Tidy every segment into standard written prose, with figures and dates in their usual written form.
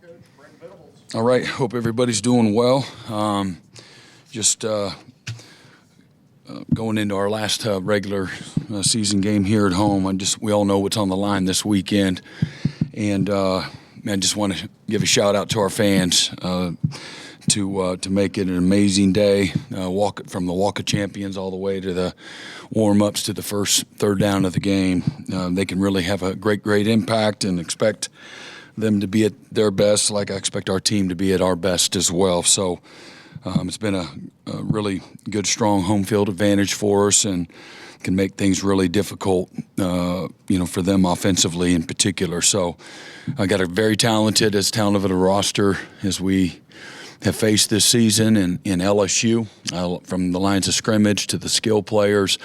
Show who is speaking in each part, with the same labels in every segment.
Speaker 1: Coach Brent Venables.
Speaker 2: All right. Hope everybody's doing well. Going into our last regular season game here at home. We all know what's on the line this weekend, and I just want to give a shout out to our fans to make it an amazing day. From the Walk of Champions all the way to the warm-ups to the first third down of the game. They can really have a great impact, and expect them to be at their best, like I expect our team to be at our best as well. So it's been a really good, strong home field advantage for us, and can make things really difficult, for them offensively in particular. So I got a very talented of a roster as we have faced this season in LSU, from the lines of scrimmage to the skill players,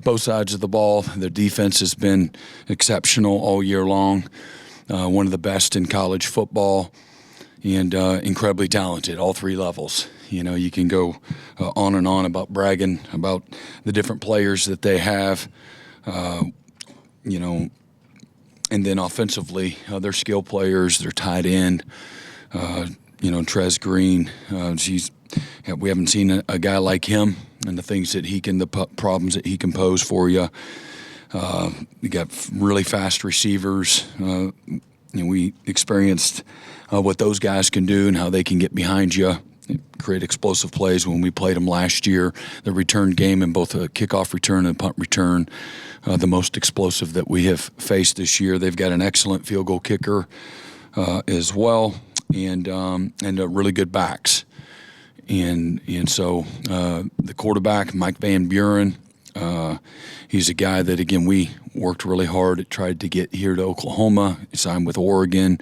Speaker 2: both sides of the ball. Their defense has been exceptional all year long, one of the best in college football, and incredibly talented, all three levels. You can go on and on about bragging about the different players that they have, and then offensively, their skill players, their tight end, Trez Green, we haven't seen a guy like him, and the things that the problems that he can pose for you. You got really fast receivers. We experienced what those guys can do and how they can get behind you, create explosive plays. When we played them last year, the return game in both a kickoff return and punt return, the most explosive that we have faced this year. They've got an excellent field goal kicker as well, and really good backs. And so the quarterback, Mike Van Buren, he's a guy that, again, we worked really hard, tried to get here to Oklahoma, signed with Oregon,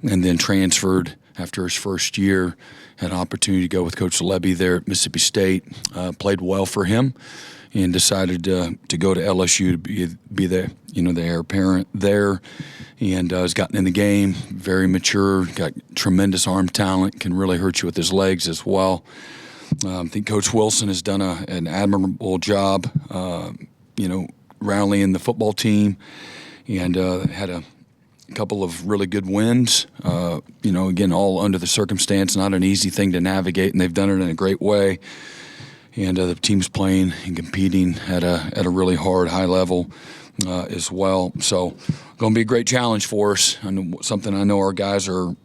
Speaker 2: and then transferred after his first year. Had an opportunity to go with Coach Lebby there at Mississippi State. Played well for him, and decided to go to LSU to be the heir apparent there, and has gotten in the game. Very mature, got tremendous arm talent, can really hurt you with his legs as well. I think Coach Wilson has done an admirable job, rallying the football team, and had a couple of really good wins. Again, all under the circumstance, not an easy thing to navigate, and they've done it in a great way. And the team's playing and competing at a really hard, high level as well. So, going to be a great challenge for us, and something I know our guys are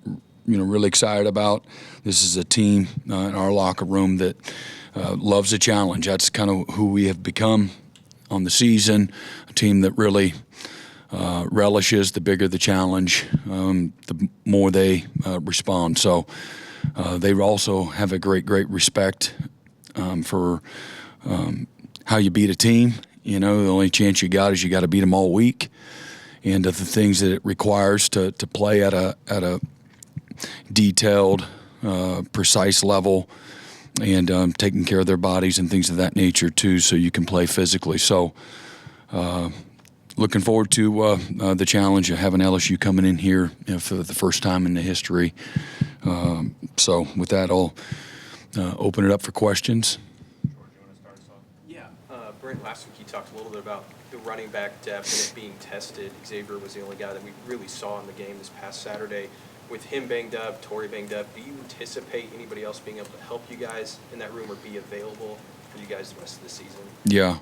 Speaker 2: really excited about. This is a team in our locker room that loves a challenge. That's kind of who we have become on the season, a team that really relishes the bigger the challenge, the more they respond. So they also have a great respect for how you beat a team. The only chance you got is you got to beat them all week, and the things that it requires to play at a detailed, precise level, and taking care of their bodies and things of that nature too, so you can play physically. So looking forward to the challenge of having LSU coming in here for the first time in the history. So with that, I'll open it up for questions.
Speaker 3: George, you want to start us off? Yeah. Brent, last week you talked a little bit about the running back depth and it being tested. Xavier was the only guy that we really saw in the game this past Saturday. With him banged up, Torrey banged up, do you anticipate anybody else being able to help you guys in that room or be available for you guys the rest of the season? Yeah.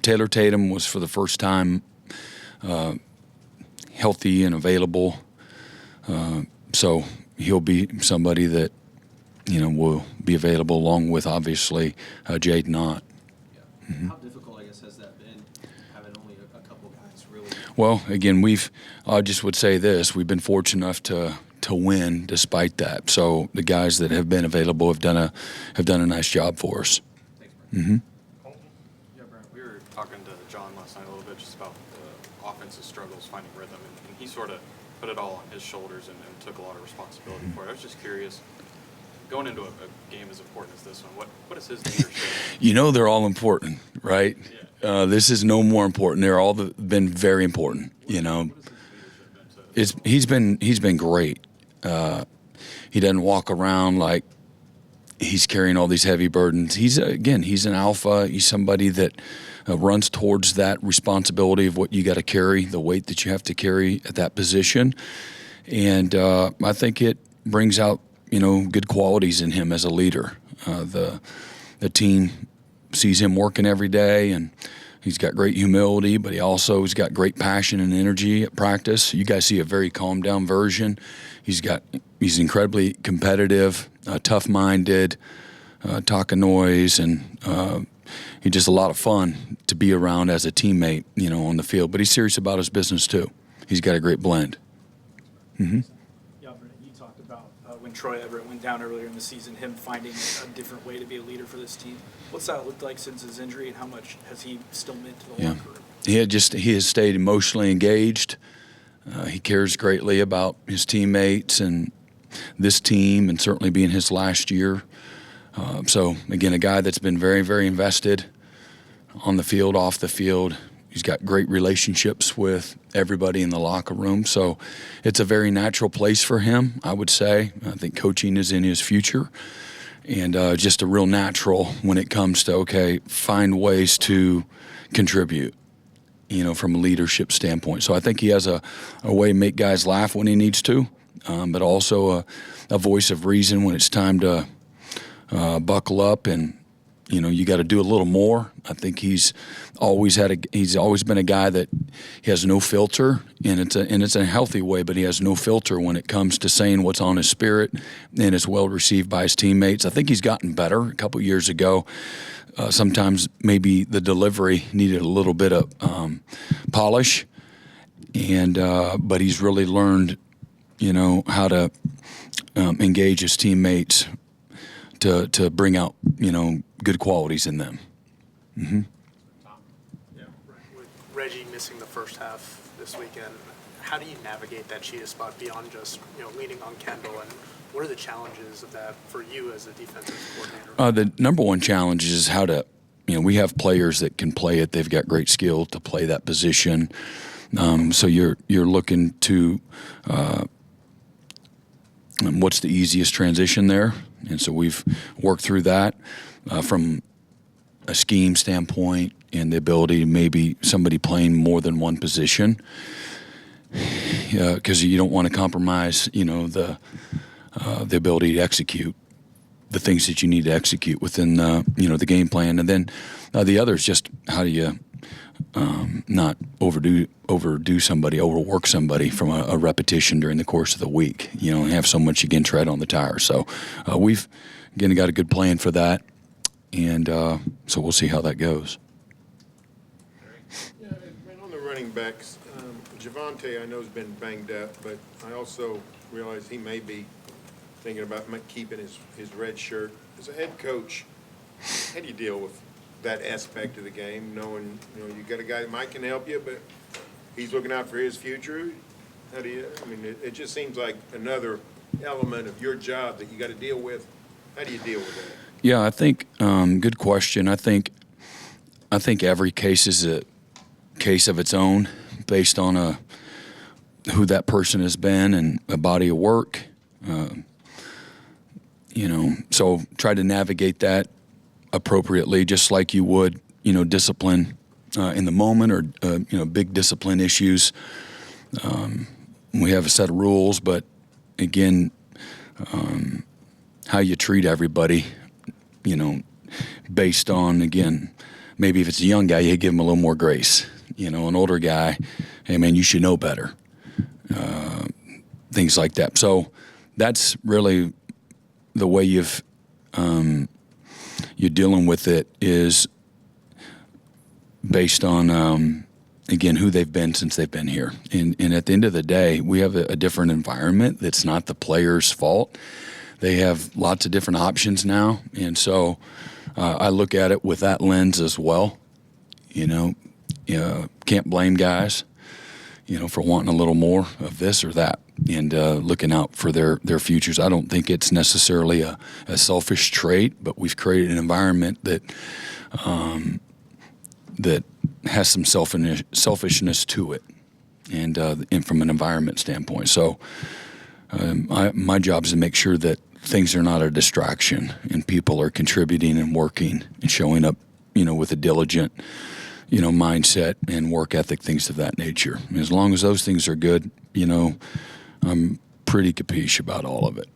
Speaker 2: Taylor Tatum was for the first time healthy and available. So he'll be somebody that, will be available, along with, obviously, Jade Knott.
Speaker 4: Yeah. Mm-hmm. How difficult, I guess, has that been, having only a couple guys really?
Speaker 2: Well, again, I just would say this, we've been fortunate enough to win despite that. So the guys that have been available have done a nice job for us.
Speaker 4: Thanks, Brent. Mm-hmm.
Speaker 5: Yeah, Brent, we were talking to John last night a little bit just about the offensive struggles, finding rhythm, and he sort of put it all on his shoulders and took a lot of responsibility for it. I was just curious, going into a game as important as this one, what is his leadership?
Speaker 2: They're all important, right? Yeah. This is no more important. They're all been very important.
Speaker 5: What has his leadership been
Speaker 2: he's been great. He doesn't walk around like he's carrying all these heavy burdens. He's an alpha. He's somebody that runs towards that responsibility of what you got to carry, the weight that you have to carry at that position. And I think it brings out, good qualities in him as a leader. The team sees him working every day, and he's got great humility, but he's got great passion and energy at practice. You guys see a very calmed down version. He's incredibly competitive, tough-minded, talking noise, and he's just a lot of fun to be around as a teammate, on the field. But he's serious about his business too. He's got a great blend. Mm-hmm.
Speaker 1: Yeah, Brent, you talked about when Troy Everett went down earlier in the season, him finding a different way to be a leader for this team. What's that looked like since his injury, and how much has he still meant to the locker room? He
Speaker 2: has stayed emotionally engaged. He cares greatly about his teammates and this team, and certainly being his last year. So, again, a guy that's been very, very invested on the field, off the field. He's got great relationships with everybody in the locker room. So it's a very natural place for him, I would say. I think coaching is in his future. And just a real natural when it comes to, find ways to contribute, from a leadership standpoint. So I think he has a way to make guys laugh when he needs to, but also a voice of reason when it's time to buckle up and, you got to do a little more. I think he's always been a guy that he has no filter, and it's a healthy way, but he has no filter when it comes to saying what's on his spirit, and it's well received by his teammates. I think he's gotten better. A couple of years ago, sometimes maybe the delivery needed a little bit of polish, and but he's really learned, how to engage his teammates to bring out, good qualities in them. Mm-hmm.
Speaker 6: Yeah. With Reggie missing the first half this weekend, how do you navigate that cheetah spot beyond just, leaning on Kendall, and what are the challenges of that for you as a defensive coordinator?
Speaker 2: The number one challenge is how to, we have players that can play it. They've got great skill to play that position. So you're looking to what's the easiest transition there, and so we've worked through that from a scheme standpoint and the ability to maybe somebody playing more than one position, because you don't want to compromise, the ability to execute the things that you need to execute within, the game plan. And then the other is just how do you not overwork somebody from a repetition during the course of the week, and have so much, again, tread on the tire. So we've, again, got a good plan for that. And so we'll see how that goes.
Speaker 7: Yeah, and on the running backs, Javonte, I know, has been banged up, but I also realize he may be thinking about keeping his red shirt. As a head coach, how do you deal with that aspect of the game, knowing, you got a guy that might can help you, but he's looking out for his future? How do you, it just seems like another element of your job that you got to deal with. How do you deal with that?
Speaker 2: Yeah, I think good question. I think every case is a case of its own, based on who that person has been and a body of work. So try to navigate that appropriately, just like you would, discipline in the moment, or big discipline issues. We have a set of rules, but again, how you treat everybody, based on, again, maybe if it's a young guy, you give him a little more grace. An older guy, hey man, you should know better. Things like that. So that's really the way you're dealing with it, is based on, again, who they've been since they've been here. And at the end of the day, we have a different environment that's not the player's fault. They have lots of different options now. And so I look at it with that lens as well. Can't blame guys, for wanting a little more of this or that, and looking out for their futures. I don't think it's necessarily a selfish trait, but we've created an environment that has some selfishness to it, and from an environment standpoint. So my job is to make sure that things are not a distraction, and people are contributing and working and showing up, with a diligent, mindset and work ethic, things of that nature. And as long as those things are good, I'm pretty capiche about all of it.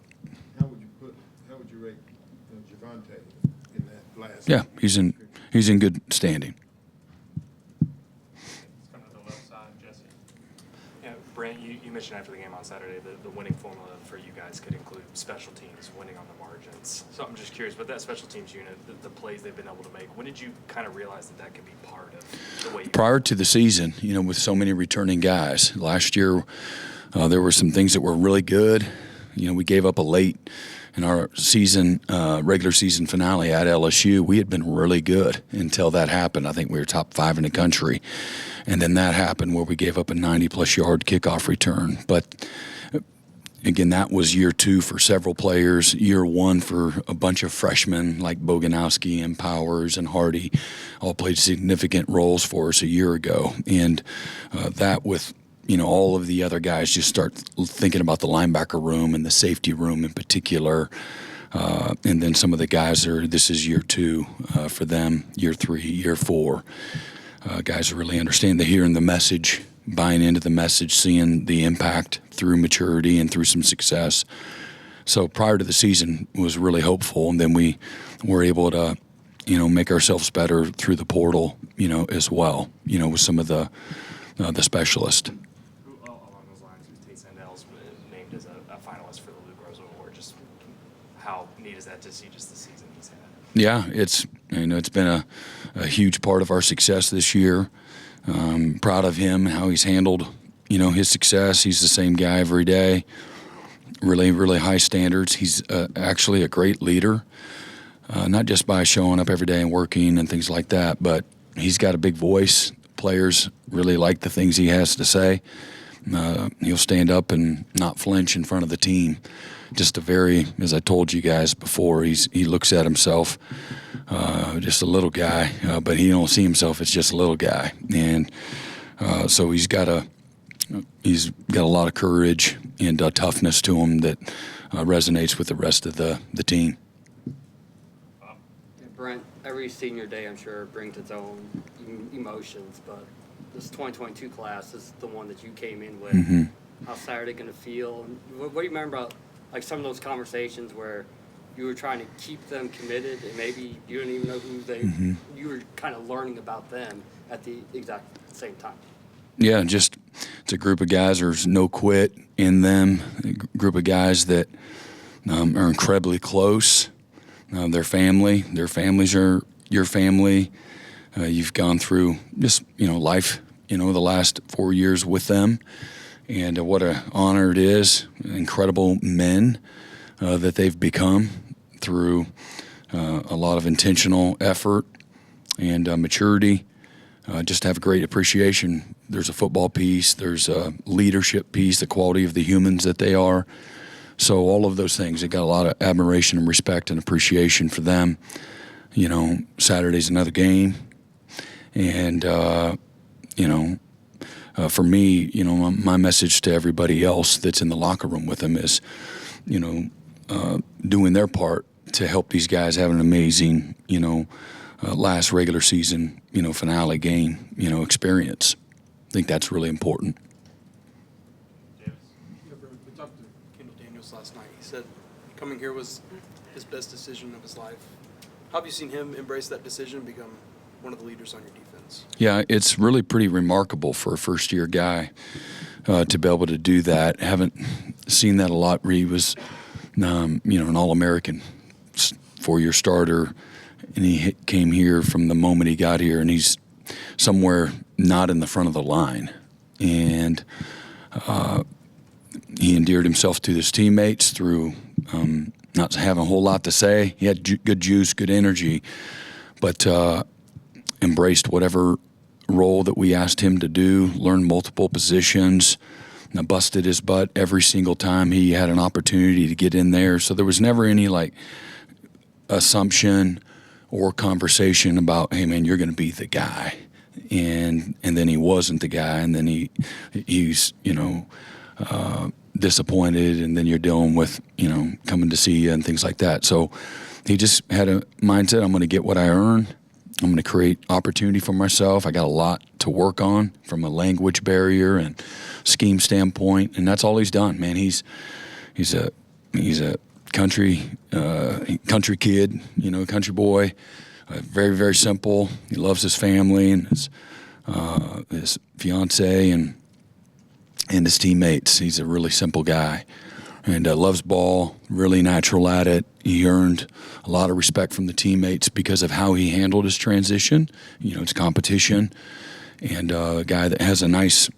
Speaker 2: Yeah, he's in good standing.
Speaker 8: Come to the left side, Jesse. Yeah, Brent, you mentioned after the game on Saturday the winning formula for you guys could include special teams, winning on the margins. So I'm just curious, with that special teams unit, the plays they've been able to make, when did you kind of realize that could be part of the way you
Speaker 2: Prior to the season, with so many returning guys, last year there were some things that were really good. We gave up a late in our season, regular season finale at LSU. We had been really good until that happened. I think we were top 5 in the country. And then that happened where we gave up a 90-plus yard kickoff return. But again, that was year 2 for several players. Year 1 for a bunch of freshmen like Boganowski and Powers and Hardy all played significant roles for us a year ago. And that with all of the other guys just start thinking about the linebacker room and the safety room in particular. And then some of the guys this is year 2 for them, year 3, year 4. Guys are really understanding. They're hearing the message, buying into the message, seeing the impact through maturity and through some success. So prior to the season was really hopeful. And then we were able to, make ourselves better through the portal, as well, with some of the specialists.
Speaker 8: along those lines, who's Tate Sandel's named as a finalist for the Luke Rose Award. Just how neat is that to see just the season he's had?
Speaker 2: Yeah, it's been a huge part of our success this year. Proud of him, how he's handled, his success. He's the same guy every day. Really, really high standards. He's actually a great leader, not just by showing up every day and working and things like that, but he's got a big voice. Players really like the things he has to say. He'll stand up and not flinch in front of the team. Just as I told you guys before, he looks at himself just a little guy, but he don't see himself as just a little guy. And so he's got a lot of courage and toughness to him that resonates with the rest of the team.
Speaker 9: Brent, every senior day, I'm sure, brings its own emotions, but this 2022 class is the one that you came in with.
Speaker 2: Mm-hmm.
Speaker 9: How's Saturday going to feel? And what do you remember about like some of those conversations where you were trying to keep them committed and maybe you didn't even know who you were kind of learning about them at the exact same time?
Speaker 2: Yeah, it's a group of guys. There's no quit in them. A group of guys that are incredibly close. Their families are your family. You've gone through just life the last 4 years with them, and what an honor it is. Incredible men that they've become through a lot of intentional effort and maturity. Just have a great appreciation. There's a football piece. There's a leadership piece. The quality of the humans that they are. So all of those things, I got a lot of admiration and respect and appreciation for them. Saturday's another game. And, for me, my message to everybody else that's in the locker room with them is, doing their part to help these guys have an amazing, last regular season, finale game, experience. I think that's really important.
Speaker 10: We talked to Kendall Daniels last night. He said coming here was his best decision of his life. How have you seen him embrace that decision and become one of the leaders on your defense?
Speaker 2: Yeah, it's really pretty remarkable for a first-year guy to be able to do that. Haven't seen that a lot. He was, an All-American, 4-year starter, and he came here from the moment he got here, and he's somewhere not in the front of the line. And he endeared himself to his teammates through not having a whole lot to say. He had good juice, good energy, but embraced whatever role that we asked him to do, learned multiple positions, busted his butt every single time he had an opportunity to get in there. So there was never any assumption or conversation about, hey man, you're going to be the guy. And then he wasn't the guy, and then he's disappointed, and then you're dealing with coming to see you and things like that. So he just had a mindset: I'm going to get what I earn. I'm going to create opportunity for myself. I got a lot to work on from a language barrier and scheme standpoint, and that's all he's done. Man, he's a country kid, country boy. very, very simple. He loves his family and his fiance and his teammates. He's a really simple guy and loves ball, really natural at it. He earned a lot of respect from the teammates because of how he handled his transition. It's competition, and a guy that has a nice,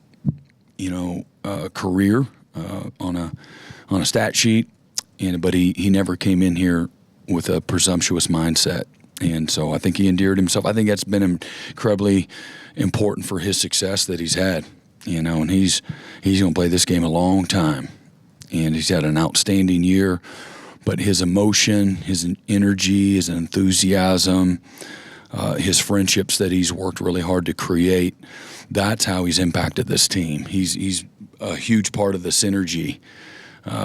Speaker 2: career on a stat sheet. But he never came in here with a presumptuous mindset. And so I think he endeared himself. I think that's been incredibly important for his success that he's had. And he's going to play this game a long time. And he's had an outstanding year. But his emotion, his energy, his enthusiasm, his friendships that he's worked really hard to create, that's how he's impacted this team. He's a huge part of the synergy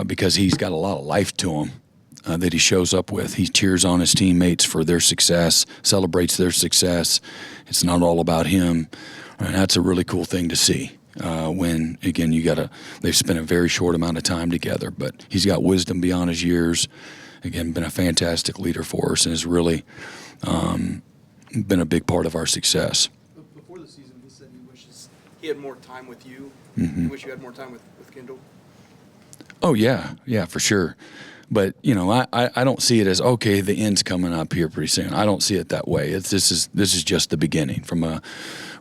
Speaker 2: because he's got a lot of life to him that he shows up with. He cheers on his teammates for their success, celebrates their success. It's not all about him. And that's a really cool thing to see. When again they've spent a very short amount of time together, but he's got wisdom beyond his years. Again, been a fantastic leader for us and has really been a big part of our success.
Speaker 10: Before the season, he said he wishes he had more time with you.
Speaker 2: Mm-hmm.
Speaker 10: You wish you had more time with Kendall?
Speaker 2: Oh yeah, for sure. But I don't see it as okay. The end's coming up here pretty soon. I don't see it that way. This is just the beginning from a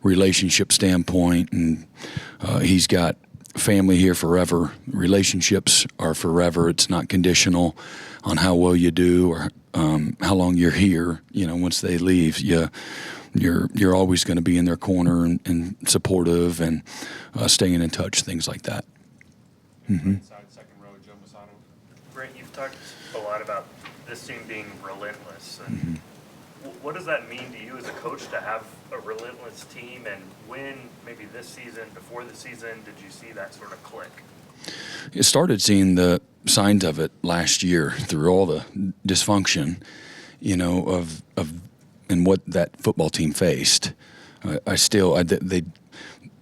Speaker 2: relationship standpoint, and he's got family here forever. Relationships are forever. It's not conditional on how well you do or how long you're here. Once they leave, you're always going to be in their corner and supportive and staying in touch, things like that. Mm-hmm.
Speaker 8: Brent, you've talked a lot about this team being relentless. And what does that mean to you as a coach to have a relentless team? And when, maybe this season, before the season, did you see that sort of click?
Speaker 2: You started seeing the signs of it last year through all the dysfunction, of and what that football team faced.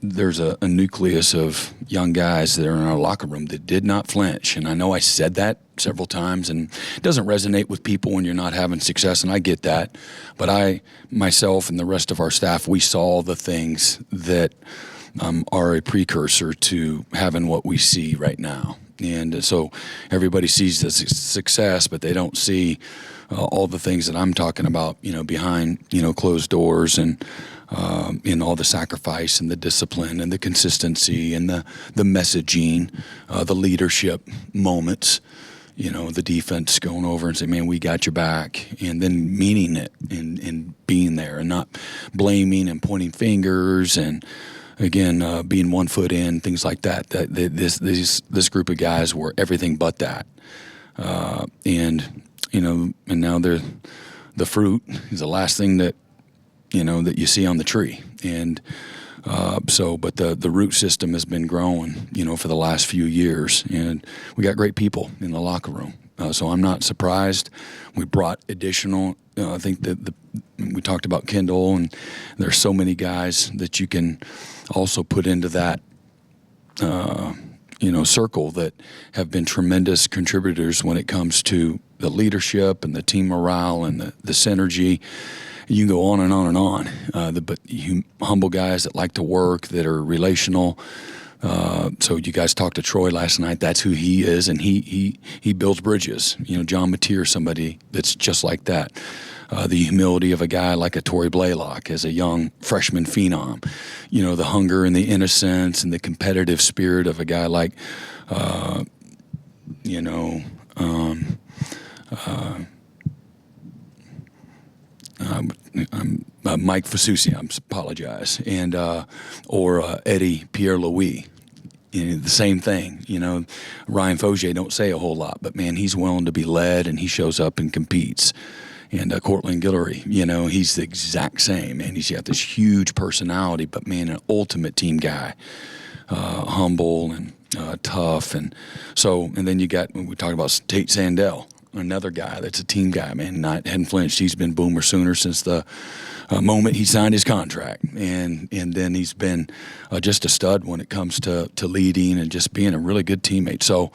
Speaker 2: There's a nucleus of young guys that are in our locker room that did not flinch. And I know I said that several times, and it doesn't resonate with people when you're not having success, and I get that. But I, myself, and the rest of our staff, we saw the things that are a precursor to having what we see right now. And so everybody sees the success, but they don't see all the things that I'm talking about, behind, closed doors and in all the sacrifice and the discipline and the consistency and the messaging, the leadership moments, the defense going over and saying, man, we got your back, and then meaning it and being there and not blaming and pointing fingers and, again, being 1 foot in, things like that. This group of guys were everything but that. And now the fruit is the last thing that you see on the tree. And but the root system has been growing, for the last few years. And we got great people in the locker room. So I'm not surprised. We brought additional, I think that we talked about Kendall, and there's so many guys that you can also put into that, circle that have been tremendous contributors when it comes to the leadership and the team morale and the synergy. You can go on and on and on. But humble guys that like to work, that are relational. So you guys talked to Troy last night. That's who he is, and he builds bridges. John Mateer, somebody that's just like that. The humility of a guy like a Torrey Blaylock as a young freshman phenom. The hunger and the innocence and the competitive spirit of a guy like, Mike Fasusi, I apologize, and or Eddie Pierre-Louis. The same thing. Ryan Fogier don't say a whole lot, but man, he's willing to be led, and he shows up and competes. And Cortland Guillory, he's the exact same, and he's got this huge personality, but man, an ultimate team guy, humble and tough, and then we talked about Tate Sandell, another guy that's a team guy, man, hadn't flinched. He's been Boomer Sooner since the moment he signed his contract, and then he's been just a stud when it comes to leading and just being a really good teammate. So,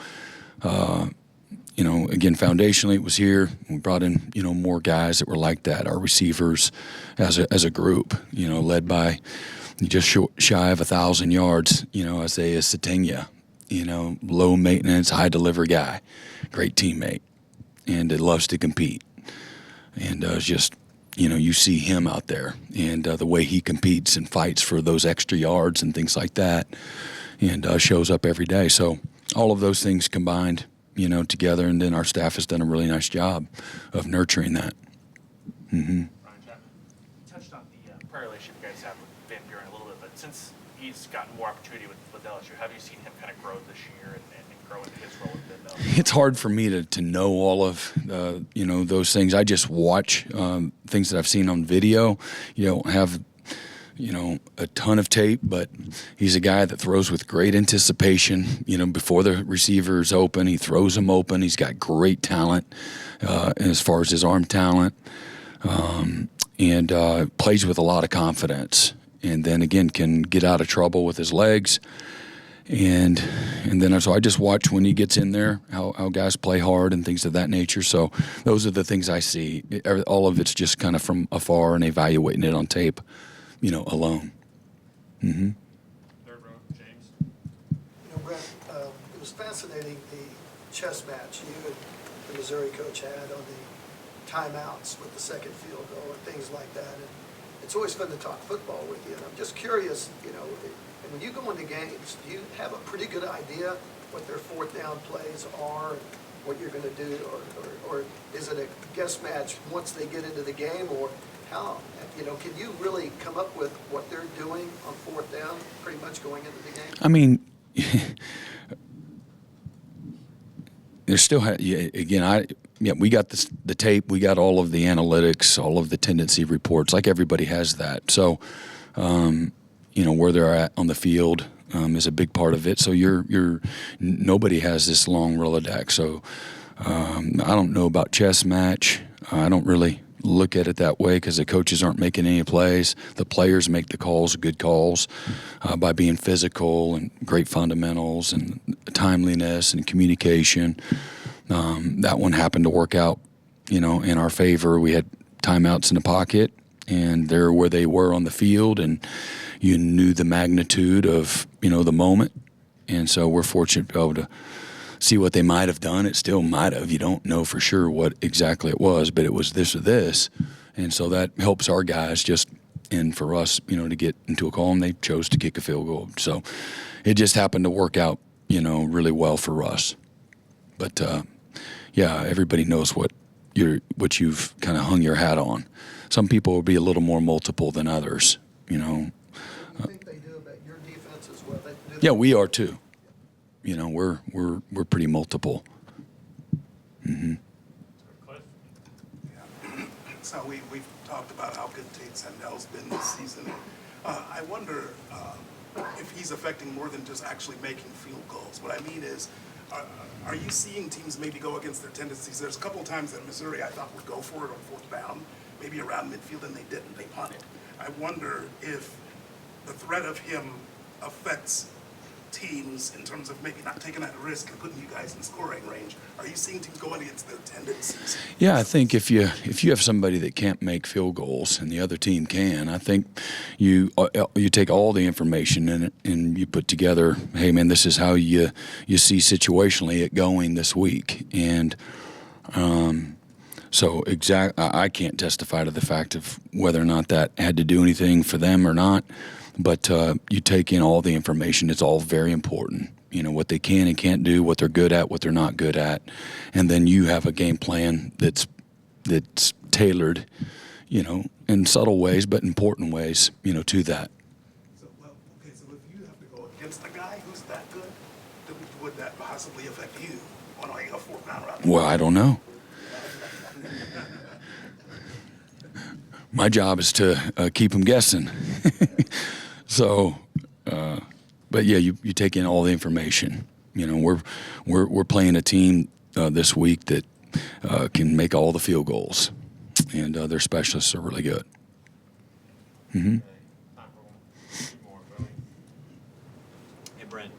Speaker 2: again, foundationally it was here. We brought in, more guys that were like that. Our receivers as a group, led by just shy of 1,000 yards, Isaiah Sategna, low maintenance, high delivery guy, great teammate, and loves to compete. And it's just, you see him out there and the way he competes and fights for those extra yards and things like that, and shows up every day. So all of those things combined, together, and then our staff has done a really nice job of nurturing that. Mm-hmm.
Speaker 11: Ryan Chapman, you touched on the prior relationship you guys have with Van Buren a little bit, but since he's gotten more opportunity with LSU, have you seen him kind of grow this year and grow into his role within LSU?
Speaker 2: It's hard for me to know all of, those things. I just watch things that I've seen on video. You don't have, a ton of tape, but he's a guy that throws with great anticipation. Before the receiver's open, he throws them open. He's got great talent as far as his arm talent, and plays with a lot of confidence. And then again, can get out of trouble with his legs. And then so I just watch when he gets in there how guys play hard and things of that nature. So those are the things I see. All of it's just kind of from afar and evaluating it on tape, alone. Mm-hmm.
Speaker 5: Third row, James.
Speaker 12: Brent, it was fascinating the chess match you and the Missouri coach had on the timeouts with the second field goal and things like that. And it's always fun to talk football with you. And I'm just curious, and when you go into games, do you have a pretty good idea what their fourth down plays are and what you're going to do? Or is it a guess match once they get into the game? Or how, can you really come up with what they're doing on fourth down pretty much going into the game?
Speaker 2: I mean, there's still, again, we got the tape, we got all of the analytics, all of the tendency reports, like everybody has that. So, where they're at on the field is a big part of it. So nobody has this long Rolodex. So I don't know about chess match. I don't really look at it that way because the coaches aren't making any plays. The players make the calls, good calls, by being physical and great fundamentals and timeliness and communication. That one happened to work out, in our favor. We had timeouts in the pocket, and they're where they were on the field, and you knew the magnitude of, the moment. And so we're fortunate to be able to see what they might have done. It still might have. You don't know for sure what exactly it was, but it was this or this. And so that helps our guys and for us, to get into a call, and they chose to kick a field goal. So it just happened to work out, really well for us. But, everybody knows what you've kind of hung your hat on. Some people will be a little more multiple than others,
Speaker 12: You think they do about your defense as well?
Speaker 2: Yeah, we are too. We're pretty multiple. Mm-hmm.
Speaker 13: Yeah. So we've talked about how good Tate Sandell's been this season. I wonder if he's affecting more than just actually making field goals. What I mean is, are you seeing teams maybe go against their tendencies? There's a couple of times that Missouri, I thought, would go for it on fourth down, maybe around midfield, and they didn't. They punted. I wonder if the threat of him affects teams in terms of maybe not taking that risk and putting you guys in scoring range. Are you seeing teams going against their tendencies?
Speaker 2: Yeah, I think if you have somebody that can't make field goals and the other team can, I think you take all the information and you put together, hey man, this is how you see situationally it going this week. And so I can't testify to the fact of whether or not that had to do anything for them or not. But you take in all the information. It's all very important. What they can and can't do, what they're good at, what they're not good at. And then you have a game plan that's tailored, in subtle ways, but important ways, to that.
Speaker 13: So if you have to go against a guy who's that good, would that possibly affect you on a fourth down route?
Speaker 2: Well, I don't know. My job is to keep them guessing. So, but yeah, you take in all the information. We're playing a team this week that can make all the field goals, and their specialists are really good. Mm-hmm.
Speaker 14: Hey Brent,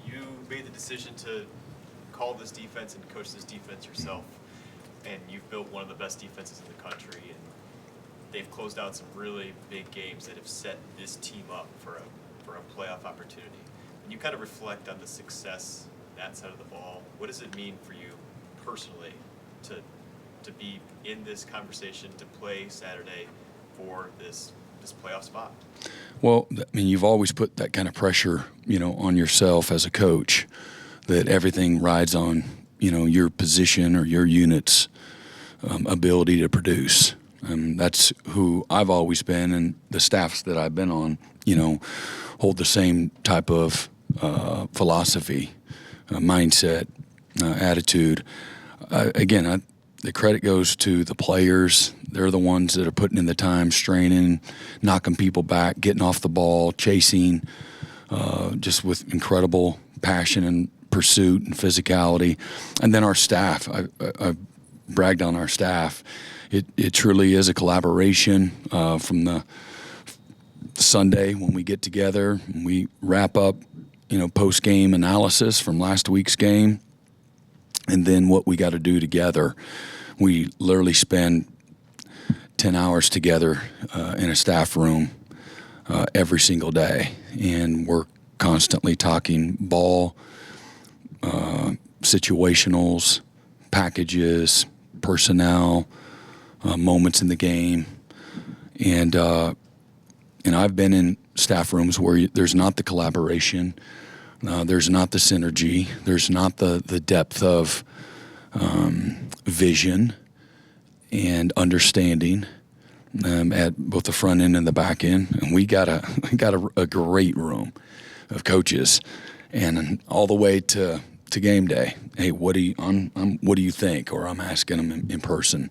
Speaker 14: you made the decision to call this defense and coach this defense yourself, and you've built one of the best defenses in the country, and they've closed out some really big games that have set this team up for a playoff opportunity. When you kind of reflect on the success that side of the ball, what does it mean for you personally to be in this conversation, to play Saturday for this playoff spot?
Speaker 2: Well, I mean, you've always put that kind of pressure, on yourself as a coach, that everything rides on, your position or your unit's ability to produce. That's who I've always been, and the staffs that I've been on, hold the same type of philosophy, mindset, attitude. Again, the credit goes to the players. They're the ones that are putting in the time, straining, knocking people back, getting off the ball, chasing, just with incredible passion and pursuit and physicality. And then our staff. I've bragged on our staff. It truly is a collaboration from the Sunday when we get together and we wrap up, post-game analysis from last week's game, and then what we got to do together. We literally spend 10 hours together in a staff room every single day, and we're constantly talking ball, situationals, packages, personnel, moments in the game, and I've been in staff rooms where there's not the collaboration, there's not the synergy, there's not the depth of vision and understanding at both the front end and the back end. And we got a great room of coaches, and all the way to game day. Hey, what do you think? Or I'm asking them in person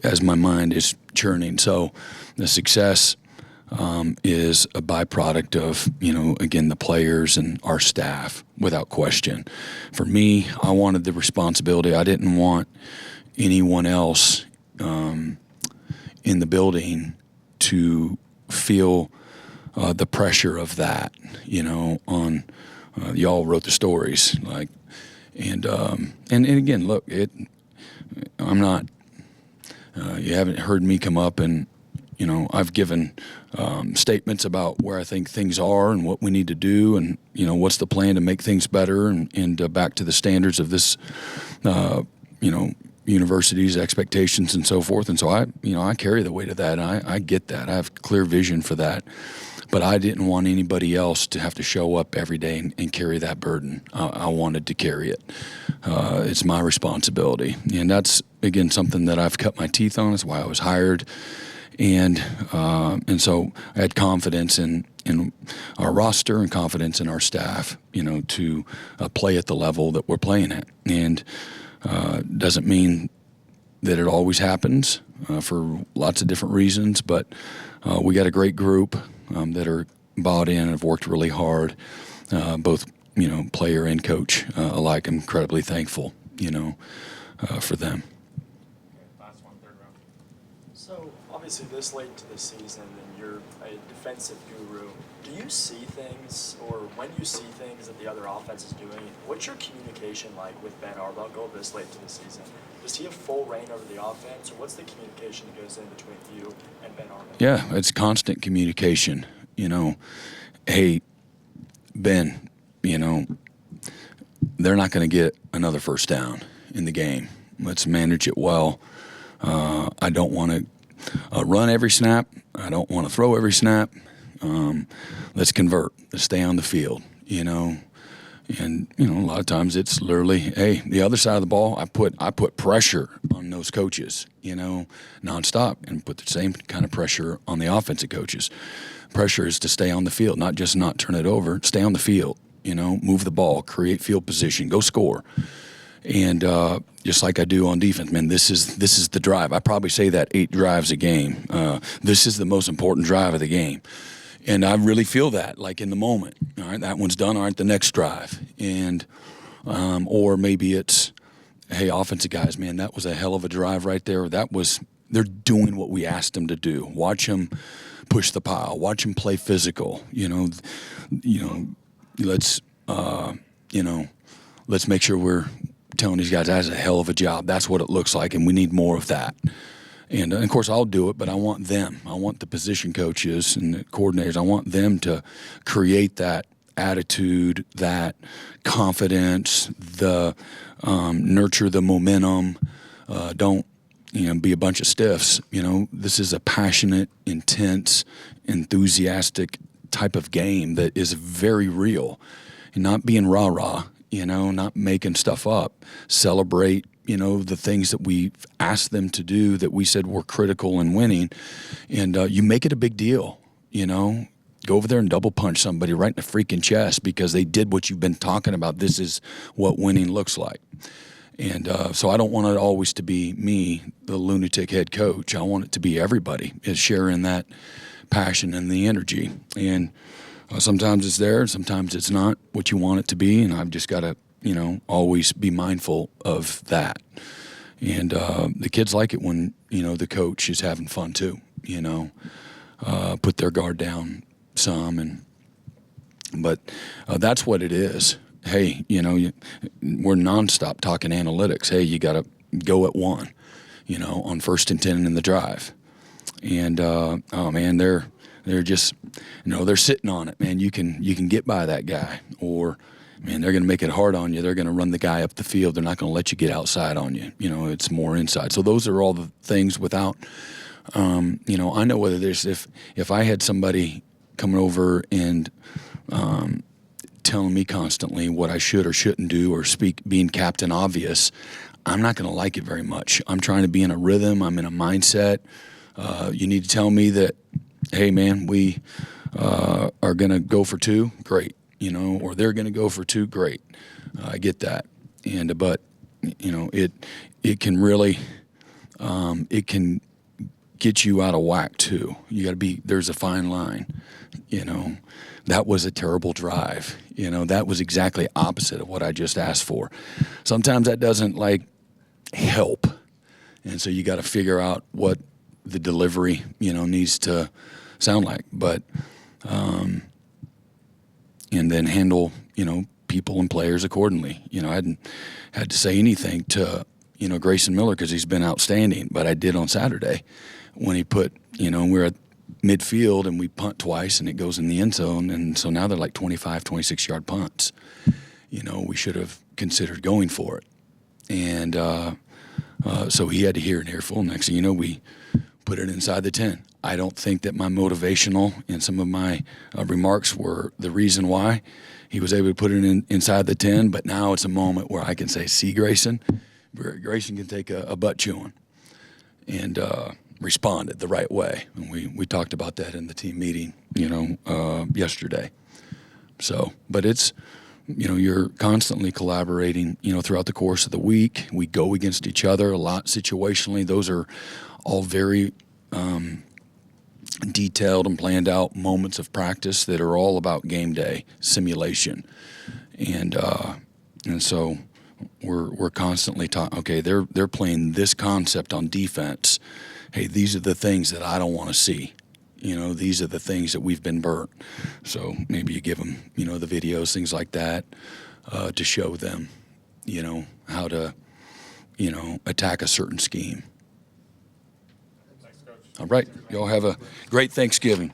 Speaker 2: as my mind is churning. So the success is a byproduct of, again, the players and our staff, without question. For me, I wanted the responsibility. I didn't want anyone else in the building to feel the pressure of that, on y'all wrote the stories, and again, look, I'm not, you haven't heard me come up and, I've given statements about where I think things are and what we need to do, and what's the plan to make things better and back to the standards of this, university's expectations and so forth. And so I carry the weight of that. And I get that. I have clear vision for that. But I didn't want anybody else to have to show up every day and carry that burden. I wanted to carry it. It's my responsibility, and that's again something that I've cut my teeth on. That's why I was hired. And so I had confidence in our roster and confidence in our staff, to play at the level that we're playing at. And doesn't mean that it always happens for lots of different reasons, but we got a great group that are bought in and have worked really hard, both player and coach alike. I'm incredibly thankful, for them.
Speaker 8: Last one, third round.
Speaker 15: So obviously this late into the season, and you're a defensive guru, do you see things, or when you see things that the other offense is doing, what's your communication like with Ben Arbuckle this late into the season? Does he have full reign over the offense, or what's the communication that goes in between you and Ben Arbuckle?
Speaker 2: Yeah, it's constant communication. Hey, Ben, they're not going to get another first down in the game. Let's manage it well. I don't want to run every snap. I don't want to throw every snap. Let's convert. Let's stay on the field, And, a lot of times it's literally, hey, the other side of the ball, I put pressure on those coaches, nonstop, and put the same kind of pressure on the offensive coaches. Pressure is to stay on the field, not just not turn it over. Stay on the field, move the ball, create field position, go score. And just like I do on defense, man, this is the drive. I probably say that 8 drives a game. This is the most important drive of the game. And I really feel that, like in the moment. All right, that one's done. All right, the next drive. And or maybe it's, hey, offensive guys, man, that was a hell of a drive right there. They're doing what we asked them to do. Watch them push the pile. Watch them play physical. Let's let's make sure we're telling these guys that's a hell of a job. That's what it looks like, and we need more of that. And of course, I'll do it, but I want them. I want the position coaches and the coordinators. I want them to create that attitude, that confidence, the nurture the momentum. Don't be a bunch of stiffs. This is a passionate, intense, enthusiastic type of game that is very real, and not being rah-rah. Not making stuff up. Celebrate, the things that we've asked them to do that we said were critical in winning, and you make it a big deal. Go over there and double punch somebody right in the freaking chest because they did what you've been talking about. This is what winning looks like. And so I don't want it always to be me, the lunatic head coach. I want it to be everybody is sharing that passion and the energy. And sometimes it's there, sometimes it's not what you want it to be, and I've just got to, always be mindful of that. And the kids like it when, the coach is having fun too, put their guard down some, but that's what it is. Hey, we're nonstop talking analytics. Hey, you got to go at 1, on 1st and 10 in the drive. And, oh man, they're just, they're sitting on it, man. You can get by that guy, or, man, they're going to make it hard on you. They're going to run the guy up the field. They're not going to let you get outside on you. It's more inside. So those are all the things without, I know whether there's, if I had somebody coming over and telling me constantly what I should or shouldn't do or being Captain Obvious, I'm not going to like it very much. I'm trying to be in a rhythm. I'm in a mindset. You need to tell me that, hey, man, we are going to go for 2, great, or they're going to go for 2, great. I get that. But it can really, it can get you out of whack too. You got to there's a fine line, That was a terrible drive. That was exactly opposite of what I just asked for. Sometimes that doesn't help. And so you got to figure out what the delivery, needs to sound like. But, and then handle, people and players accordingly. I hadn't had to say anything to, Grayson Miller because he's been outstanding. But I did on Saturday when he put, we're at midfield and we punt twice and it goes in the end zone. And so now they're like 25, 26-yard punts. We should have considered going for it. And so he had to hear an earful. Next thing you know, we put it inside the 10. I don't think that my motivational and some of my remarks were the reason why he was able to put it inside the 10, but now it's a moment where I can say, see, Grayson can take a butt chewing, and responded the right way. And we talked about that in the team meeting, yesterday. So, but it's, you're constantly collaborating, throughout the course of the week. We go against each other a lot situationally. Those are all very detailed and planned out moments of practice that are all about game day simulation. And so we're constantly talking, okay, they're playing this concept on defense. Hey, these are the things that I don't want to see. These are the things that we've been burnt. So maybe you give them, the videos, things like that, to show them, how to, attack a certain scheme. All right. Y'all have a great Thanksgiving.